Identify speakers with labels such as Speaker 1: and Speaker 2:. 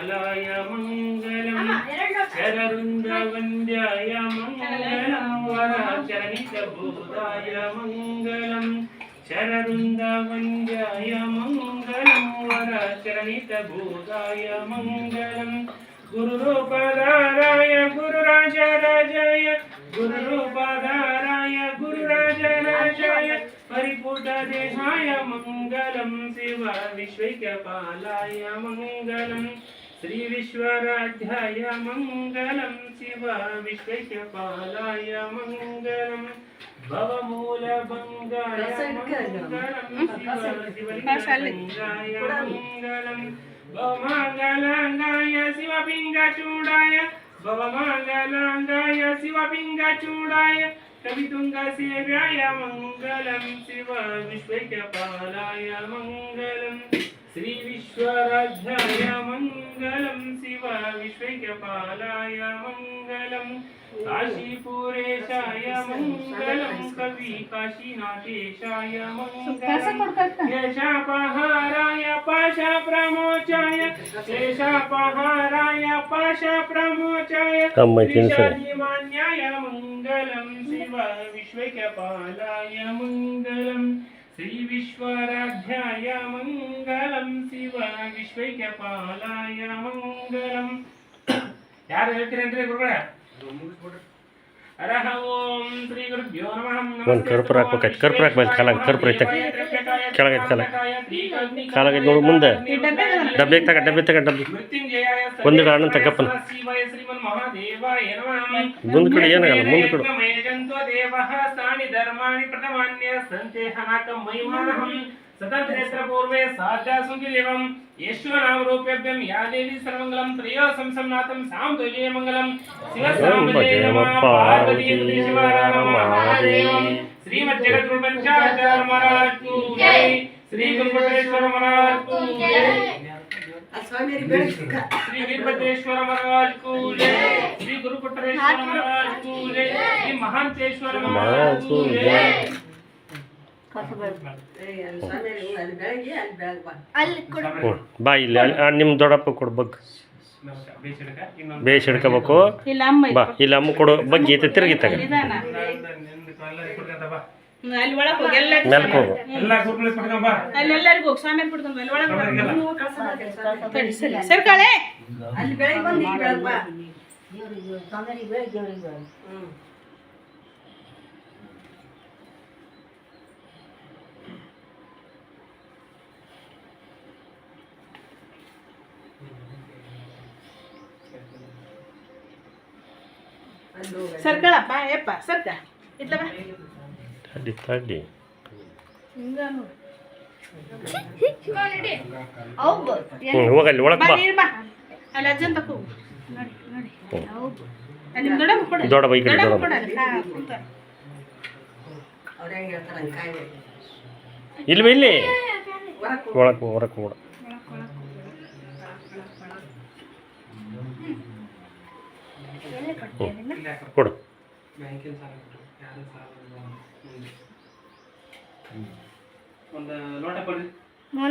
Speaker 1: ಪಾಲಾಯ ಮಂಗಲಂ ಶರವೃಂದವಂದ್ಯಾಯ ಮಂಗಲಂ ವರಚರಣಿತ ಬೋಧಾಯ ಮಂಗಲಂ ಶರವೃಂದವಂದ್ಯಾಯ ಮಂಗಲಂ ವರಚರಣಿತ ಬೋಧಾಯ ಮಂಗಲಂ ಗುರುರೂಪಧಾರಾಯ ಗುರುರಾಜರಾಜಾಯ ಗುರುರೂಪಧಾರಾಯ ಗುರುರಾಜರಾಜಾಯ ಪರಿಪೂರ್ಣದೇಹಾಯ ಮಂಗಲಂ ಶಿವ ವಿಶ್ವೈಕ್ಯಪಾಲಾಯ ಮಂಗಲಂ ಶ್ರೀ ವಿಶ್ವರಾಧ್ಯಾಯ ಮಂಗಲಂ ಶಿವ ವಿಶ್ವೈಕ್ಯಪಾಲಾಯ ಮಂಗಲಂ ಭವಮೂಲ ಭಂಗಾಯ ಮಂಗಲಂ ಶಿವ ಶಿವಲಿಂಗಾಯ ಮಂಗಲಂ ಭವಮಂಗಲಾಂಗಾಯ ಶಿವಪಿಂಗಚೂಡಾಯ ಭವಮಂಗಲಾಂಗಾಯ ಶಿವಪಿಂಗಚೂಡಾಯ ಕವಿತುಂಗಸೇವ್ಯಾಯ ಮಂಗಲಂ ಶಿವ ವಿಶ್ವೈಕ್ಯಪಾಲಾಯ ಮಂಗಲಂ ಶ್ರೀ ವಿಶ್ವರಾಧ್ಯಾಯ ಮಂಗಲಂ ಶಿವ ವಿಶ್ವೈಕ್ಯಪಾಲಾಯ ಮಂಗಲಂ ಕಾಶೀಪುರೇಶಾಯ ಮಂಗಲಂ ಕವಿ ಕಾಶೀನಾಥೇಶಾಯ ಮಂಗಲಂ ಶೇಷಾಪಹಾರಾಯ ಪಾಶ ಪ್ರಮೋಚಾಯ ಶೇಷಾಪಹಾರಾಯ ಪಾಶ ಪ್ರಮೋಚಾಯ ಶ್ರೀಶಾಧಿಮಾನ್ಯಾಯ ಮಂಗಲಂ ಶಿವ ವಿಶ್ವೈಕ್ಯಪಾಲಾಯ ಮಂಗಲಂ ಶ್ರೀ ವಿಶ್ವರಾಧ್ಯಾಯ ಮಂಗಲಂ ಶಿವ ವಿಶ್ವೈಕ್ಯಪಾಲಾಯ ಮಂಗಲಂ ಯಾರು ಹೇಳ್ತೀರೇನ್ರಿ ಗುರುಗಳೇ ಹರಃ ಓಂ ಶ್ರೀ ಗುರುಭ್ಯೋ ನಮಃ
Speaker 2: ಒಂದು ಕರ್ಪೂರ ಹಾಕ್ಬೇಕಾಯ್ತು ಕರ್ಪೂರ ಹಾಕ್ಬೇಕು ಕರ್ಪೂರ ಐತೆ ಕೆಳಗೈತೆ ಕಾಲಾಗೈತೆ ನೋಡು ಮುಂದೆ ಡಬ್ಬಿ ಡಬ್ಬಿ ಒಂದು ಅಣ್ಣ ತಗಪ್ಪನ ಮುಂದೆ ಕಡೆ ಏನಾಗಲ್ಲ ಮುಂದೆ ಕಡೆ
Speaker 1: सतत्रेत्रपूर्वे साध्यासुंगिदेवं येष्वनामरूपेभ्यं या देवी सर्वमंगलं त्रयो संसमनाथं सां तुल्ये मंगलं शिवसामदेव नमः पार्वती शिवाराम महादेव श्रीमज्जगद्गुरुपंचाचार्य महाराज की जय श्री गुरुपटेश्वर महाराज की जय श्री वीरभद्रेश्वर महाराज को जय श्री गुरुपटेश्वर महाराज को जय श्री महांतेश्वर महाराज को जय
Speaker 2: ಬಾ ಇಲ್ಲಿ ನಿಮ್ಮ ದೊಡ್ಡಪ್ಪ ಕೊಡು ಬಗ್ ಬೇಸ್ ಹಿಡ್ಕೋಬೇಕು ಬಾ ಇಲ್ಲಿ ಅಮ್ಮ ಕೊಡು ಬಗ್ಗೆ ಐತೆ ತಿರುಗಿ ತಗ ಮೆಲ್ಕೋಗು
Speaker 3: ಸರ್ಕಳಪ್ಪ ಯಪ್ಪ ಸರ್ಕ ಇಟ್ಲ ಬಾ
Speaker 2: ತಡಿ ಹೋಗಲ್ಲಿ ಒಳಗೆ ಬಾ
Speaker 3: ಅಲ್ಲಿ ಅಜ್ಜನ್ ತಕೋ ನೋಡಿ ನೋಡಿ ಅಲ್ಲಿ ನಿಮ್ಮ ದೊಡ್ಡಮ್ಮ ಕೊಡು
Speaker 2: ದೊಡ್ಡ ಬೈ ಕಡೆ
Speaker 3: ದೊಡ್ಡಮ್ಮ
Speaker 2: ದೊಡ್ಡ
Speaker 3: ಕೊಡು
Speaker 2: ಇಲ್ಲಿ ಇಲ್ಲಿ ಒಳಕ್ಕೆ ಹೊರಕ್ಕೆ ಕೂಡ ಕೊಡು
Speaker 1: ಒಂದು ಲೋಟ ಕೊಡಿ